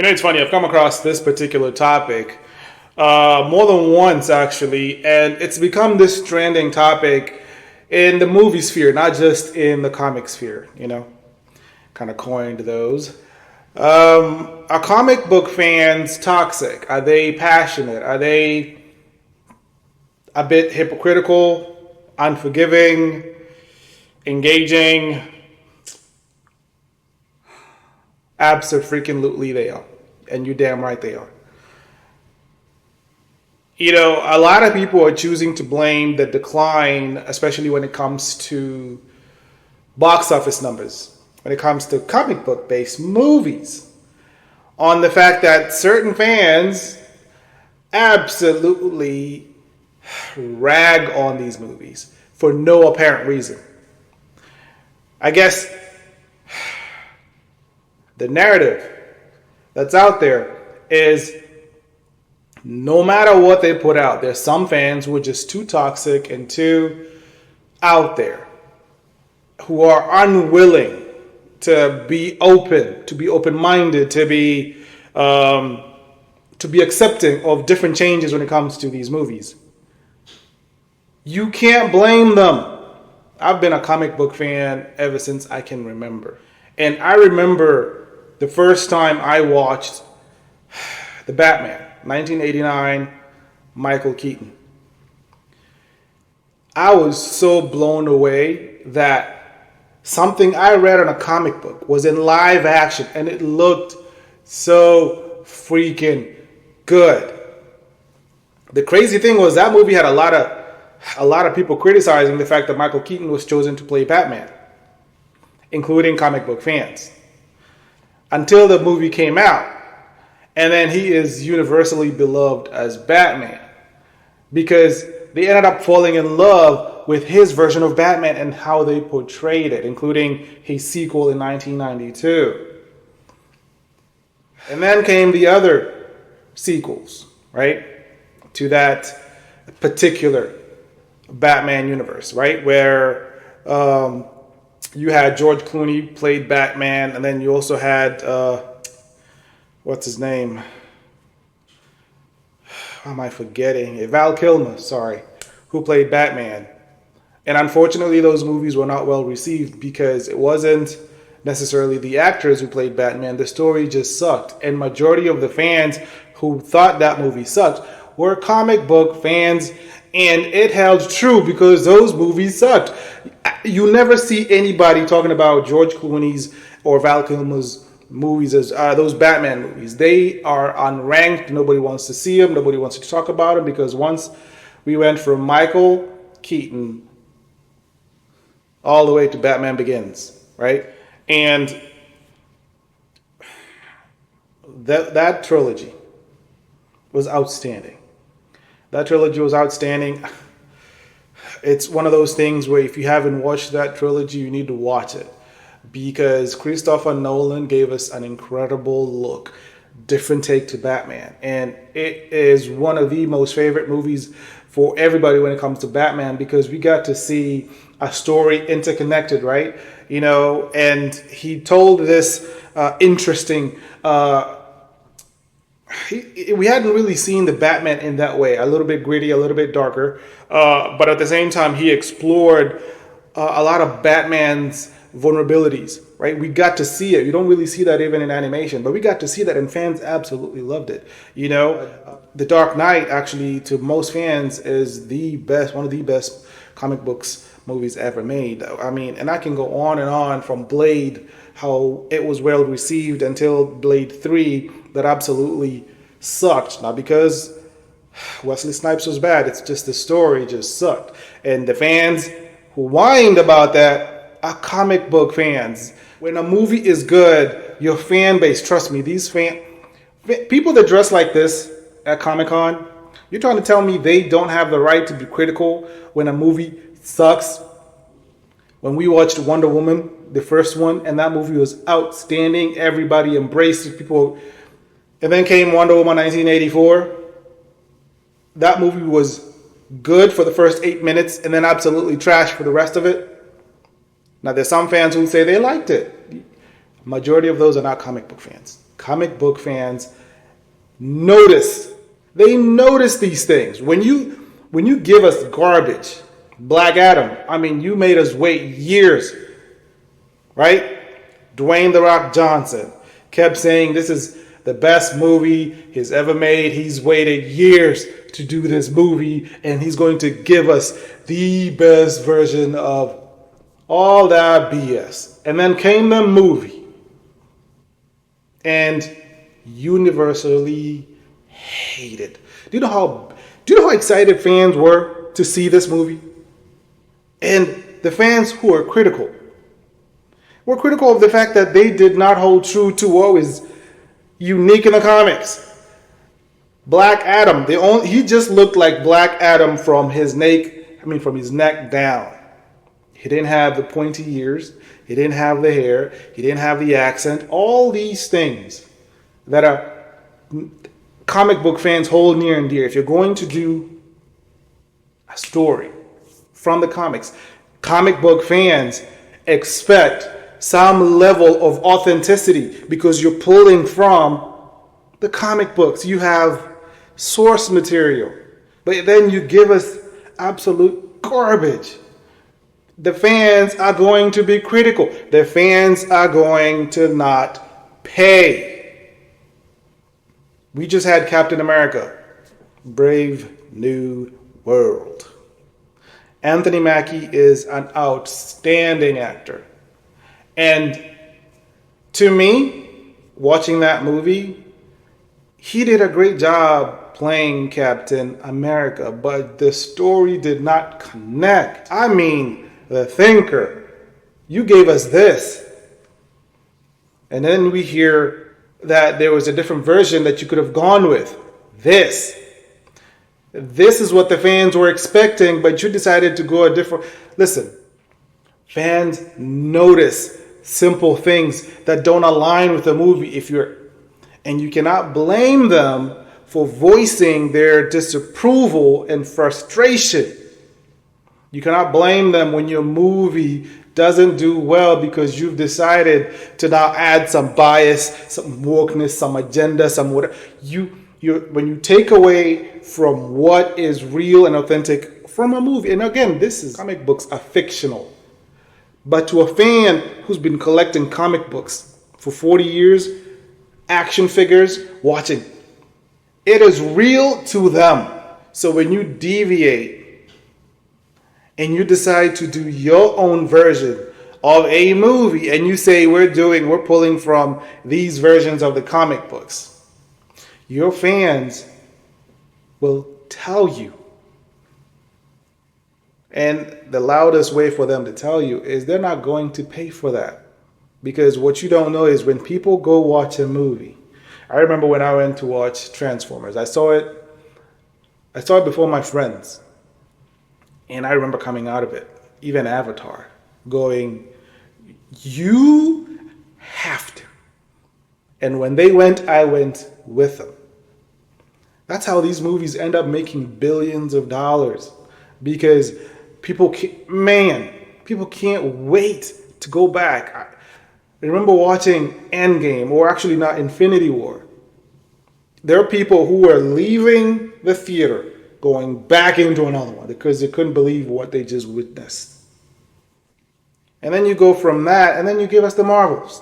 It's funny. I've come across this particular topic more than once, actually, and it's become this trending topic in the movie sphere, not just in the comic sphere. Kind of coined those. Are comic book fans toxic? Are they passionate? Are they a bit hypocritical, unforgiving, engaging? Absolutely they are. And you're damn right they are. A lot of people are choosing to blame the decline, especially when it comes to box office numbers, when it comes to comic book based movies, on the fact that certain fans absolutely rag on these movies for no apparent reason. I guess the narrative that's out there is no matter what they put out, there's some fans who are just too toxic and too out there, who are unwilling to be open, to be open-minded, to be accepting of different changes when it comes to these movies. You can't blame them. I've been a comic book fan ever since I can remember. And I remember the first time I watched The Batman, 1989, Michael Keaton. I was so blown away that something I read on a comic book was in live action, and it looked so freaking good. The crazy thing was that movie had a lot of people criticizing the fact that Michael Keaton was chosen to play Batman, including comic book fans, until the movie came out. And then he is universally beloved as Batman because they ended up falling in love with his version of Batman and how they portrayed it, including his sequel in 1992. And then came the other sequels, right, to that particular Batman universe, right, where you had George Clooney played Batman, and then you also had what's his name? How am I forgetting? Val Kilmer, sorry, who played Batman. And unfortunately, those movies were not well received because it wasn't necessarily the actors who played Batman. The story just sucked. And majority of the fans who thought that movie sucked were comic book fans. And it held true because those movies sucked. You never see anybody talking about George Clooney's or Val Kilmer's movies as those Batman movies. They are unranked. Nobody wants to see them. Nobody wants to talk about them because once we went from Michael Keaton all the way to Batman Begins, right? And that trilogy was outstanding. That trilogy was outstanding. It's one of those things where if you haven't watched that trilogy, you need to watch it. Because Christopher Nolan gave us an incredible look, different take to Batman. And it is one of the most favorite movies for everybody when it comes to Batman because we got to see a story interconnected, right? And he told this interesting... we hadn't really seen the Batman in that way, a little bit gritty, a little bit darker. But at the same time, he explored a lot of Batman's vulnerabilities, right? We got to see it. You don't really see that even in animation, but we got to see that, and fans absolutely loved it. The Dark Knight, actually, to most fans, is one of the best comic books movies ever made. I mean, and I can go on and on from Blade, how it was well received, until Blade 3, that absolutely sucked. Not because Wesley Snipes was bad, it's just the story just sucked. And the fans who whined about that are comic book fans. When a movie is good, your fan base, trust me, these people that dress like this at Comic-Con, you're trying to tell me they don't have the right to be critical when a movie sucks? When we watched Wonder Woman, the first one, and that movie was outstanding, everybody embraced it, people. And then came Wonder Woman 1984. That movie was good for the first 8 minutes and then absolutely trash for the rest of it. Now, there's some fans who say they liked it. Majority of those are not comic book fans. comic book fans notice. They notice these things. When you give us garbage, Black Adam, I mean, you made us wait years, right? Dwayne "The Rock" Johnson kept saying this is the best movie he's ever made. He's waited years to do this movie, and he's going to give us the best version of all that BS. And then came the movie, and universally hated. Do you know how excited fans were to see this movie? And the fans who are critical were critical of the fact that they did not hold true to what was unique in the comics. Black Adam, he just looked like Black Adam from his neck down. He didn't have the pointy ears, he didn't have the hair, he didn't have the accent. All these things that are comic book fans hold near and dear. If you're going to do a story from the comics, comic book fans expect some level of authenticity because you're pulling from the comic books. You have source material, but then you give us absolute garbage. The fans are going to be critical. The fans are going to not pay. We just had Captain America, Brave New World. Anthony Mackie is an outstanding actor. And to me, watching that movie, he did a great job playing Captain America, but the story did not connect. I mean, the thinker, you gave us this. And then we hear that there was a different version that you could have gone with. This is what the fans were expecting, but you decided to go a different... Listen, fans notice simple things that don't align with the movie and you cannot blame them for voicing their disapproval and frustration. You cannot blame them when your movie doesn't do well because you've decided to now add some bias, some wokeness, some agenda, some whatever. When you take away from what is real and authentic from a movie, and again, comic books are fictional. But to a fan who's been collecting comic books for 40 years, action figures, watching, it is real to them. So when you deviate and you decide to do your own version of a movie and you say we're pulling from these versions of the comic books, your fans will tell you. And the loudest way for them to tell you is they're not going to pay for that. Because what you don't know is when people go watch a movie. I remember when I went to watch Transformers. I saw it before my friends. And I remember coming out of it, even Avatar, going, you have to. And when they went, I went with them. That's how these movies end up making billions of dollars. Because people can't wait to go back. I remember watching Endgame, or actually not, Infinity War. There are people who were leaving the theater, going back into another one because they couldn't believe what they just witnessed. And then you go from that, and then you give us the Marvels.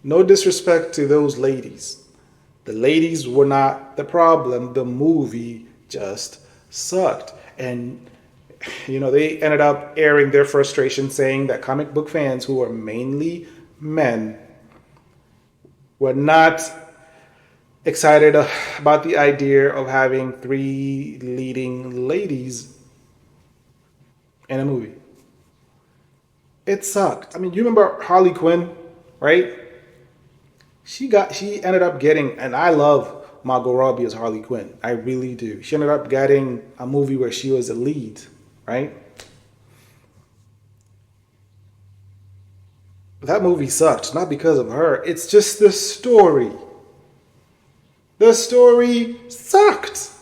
No disrespect to those ladies. The ladies were not the problem. The movie just sucked. And they ended up airing their frustration, saying that comic book fans, who are mainly men, were not excited about the idea of having 3 leading ladies in a movie. It sucked. I mean, you remember Harley Quinn, right? She ended up getting, and I love Margot Robbie as Harley Quinn. I really do. She ended up getting a movie where she was a lead, right? That movie sucked, not because of her. It's just the story. The story sucked.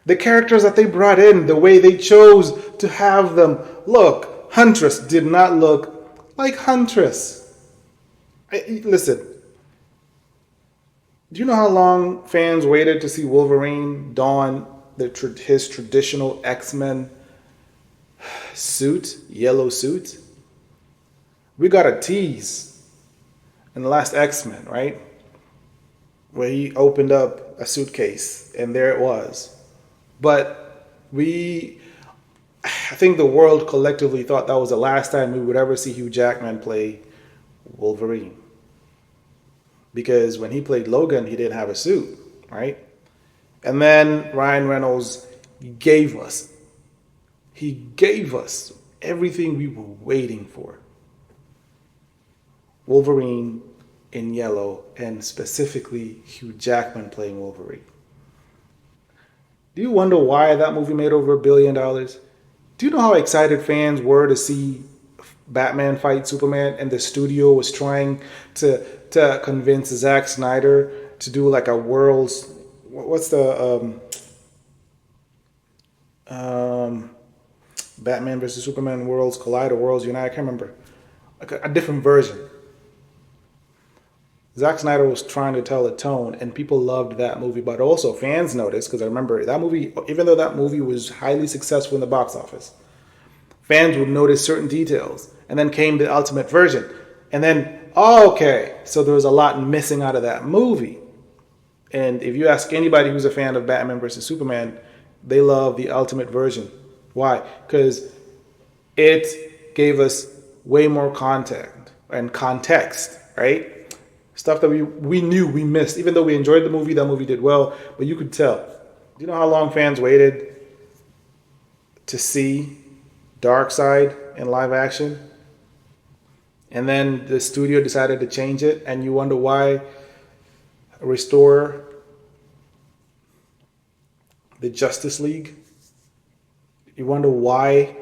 The characters that they brought in, the way they chose to have them look. Huntress did not look like Huntress. Listen, Do you know how long fans waited to see Wolverine don his traditional X-Men suit, yellow suit? We got a tease in the last X-Men, right? Where he opened up a suitcase and there it was. But I think the world collectively thought that was the last time we would ever see Hugh Jackman play Wolverine. Because when he played Logan, he didn't have a suit, right? And then Ryan Reynolds gave us, he gave us everything we were waiting for. Wolverine in yellow, and specifically Hugh Jackman playing Wolverine. Do you wonder why that movie made over $1 billion? Do you know how excited fans were to see Batman fight Superman, and the studio was trying to convince Zack Snyder to do like a world's, what's the Batman versus Superman Worlds Collide or Worlds Unite? I can't remember. Like a different version. Zack Snyder was trying to tell a tone, and people loved that movie. But also fans noticed, because I remember that movie, even though that movie was highly successful in the box office, fans would notice certain details. And then came the ultimate version. And then, oh, okay, so there was a lot missing out of that movie. And if you ask anybody who's a fan of Batman versus Superman, they love the ultimate version. Why? Because it gave us way more content and context, right? Stuff that we knew we missed. Even though we enjoyed the movie, that movie did well, but you could tell. Do you know how long fans waited to see Darkseid in live action? And then the studio decided to change it, and you wonder why restore the Justice League. You wonder why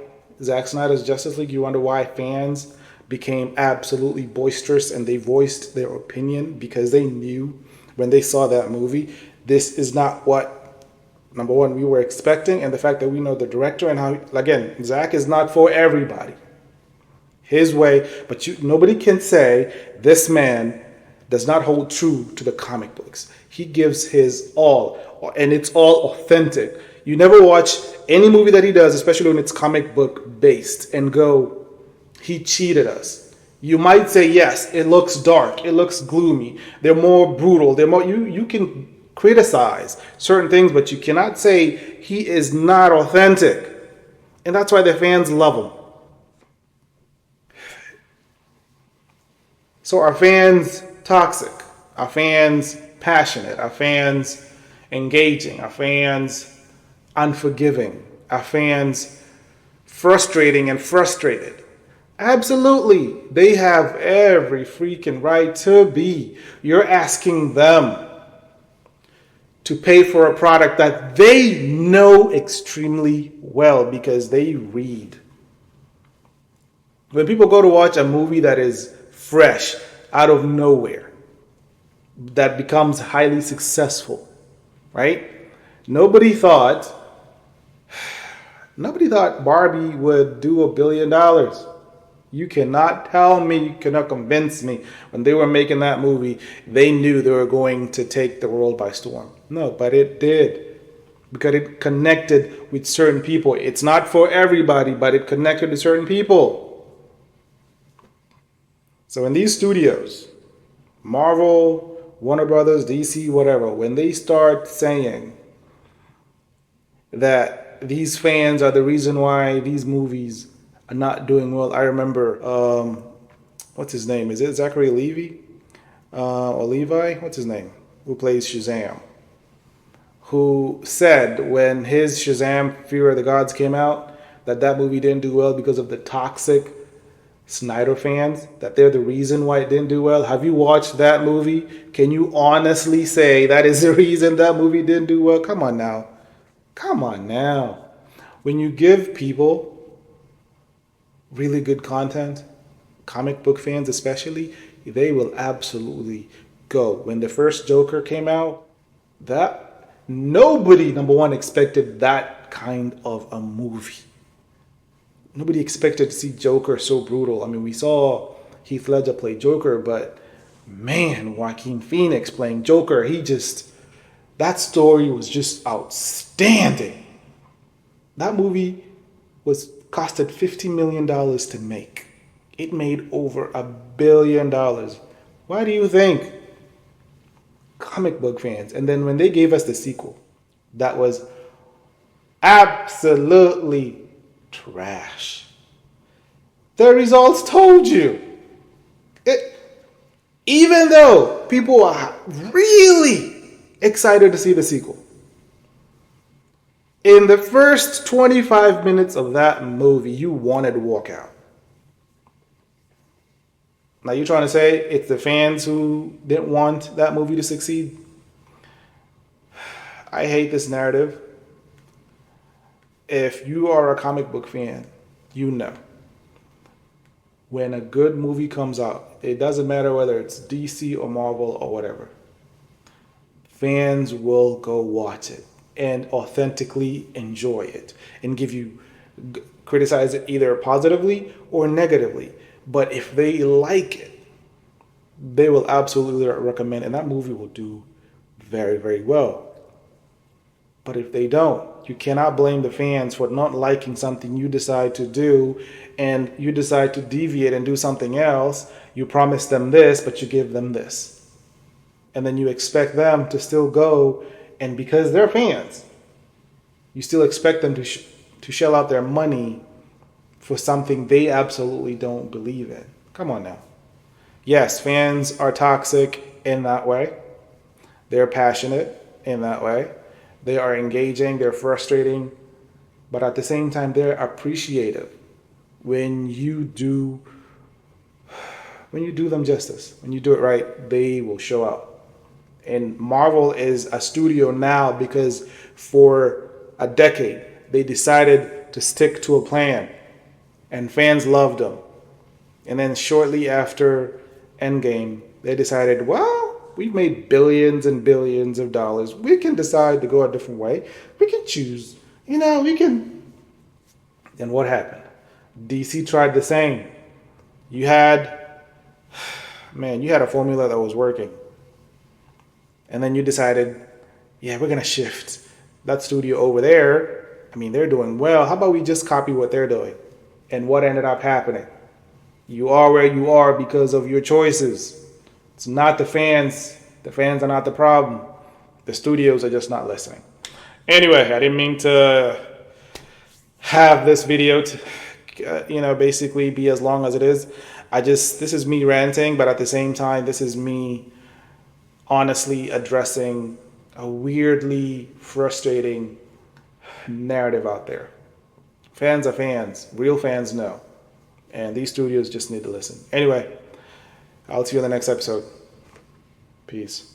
Zack Snyder's Justice League. You wonder why fans became absolutely boisterous and they voiced their opinion, because they knew when they saw that movie, this is not what, number one, we were expecting, and the fact that we know the director and how, again, Zack is not for everybody. His way, but nobody can say this man does not hold true to the comic books. He gives his all, and it's all authentic. You never watch any movie that he does, especially when it's comic book based, and go, he cheated us. You might say, yes, it looks dark, it looks gloomy, they're more brutal, they're more, you can criticize certain things, but you cannot say he is not authentic. And that's why the fans love him. So are fans toxic? Are fans passionate? Are fans engaging? Are fans unforgiving? Are fans frustrating and frustrated? Absolutely. They have every freaking right to be. You're asking them to pay for a product that they know extremely well because they read. When people go to watch a movie that is fresh, out of nowhere, that becomes highly successful, right? Nobody thought Barbie would do $1 billion. You cannot tell me, you cannot convince me. When they were making that movie, they knew they were going to take the world by storm. No, but it did. Because it connected with certain people. It's not for everybody, but it connected with certain people. So in these studios, Marvel, Warner Brothers, DC, whatever, when they start saying that these fans are the reason why these movies are not doing well, I remember, what's his name? Is it Zachary Levi? Or Levi? What's his name? Who plays Shazam? Who said when his Shazam Fear of the Gods came out, that movie didn't do well because of the toxic Snyder fans, that they're the reason why it didn't do well. Have you watched that movie? Can you honestly say that is the reason that movie didn't do well? Come on now. Come on now. When you give people really good content, comic book fans especially, they will absolutely go. When the first Joker came out, that nobody, number one, expected that kind of a movie. Nobody expected to see Joker so brutal. I mean, we saw Heath Ledger play Joker, but man, Joaquin Phoenix playing Joker, that story was just outstanding. That movie costed $50 million to make. It made over $1 billion. Why do you think? Comic book fans. And then when they gave us the sequel, that was absolutely trash. The results told you. Even though people are really excited to see the sequel, in the first 25 minutes of that movie, you wanted to walk out. Now you're trying to say it's the fans who didn't want that movie to succeed? I hate this narrative. If you are a comic book fan, you know. When a good movie comes out, it doesn't matter whether it's DC or Marvel or whatever, fans will go watch it and authentically enjoy it and criticize it either positively or negatively. But if they like it, they will absolutely recommend it, and that movie will do very, very well. But if they don't, you cannot blame the fans for not liking something you decide to do, and you decide to deviate and do something else. You promise them this, but you give them this. And then you expect them to still go, and because they're fans, you still expect them to shell out their money for something they absolutely don't believe in. Come on now. Yes, fans are toxic in that way. They're passionate in that way. They are engaging, they're frustrating, but at the same time, they're appreciative when you do them justice. When you do it right, they will show up. And Marvel is a studio now because for a decade, they decided to stick to a plan. And fans loved them. And then shortly after Endgame, they decided, well, we've made billions and billions of dollars. We can decide to go a different way. We can choose. We can. Then what happened? DC tried the same. You had a formula that was working. And then you decided, yeah, we're going to shift that studio over there. They're doing well. How about we just copy what they're doing? And what ended up happening? You are where you are because of your choices. It's not the fans. The fans are not the problem. The studios are just not listening. Anyway, I didn't mean to have this video to, basically be as long as it is. This is me ranting, but at the same time, this is me honestly addressing a weirdly frustrating narrative out there. Fans are fans. Real fans know. And these studios just need to listen. Anyway, I'll see you in the next episode. Peace.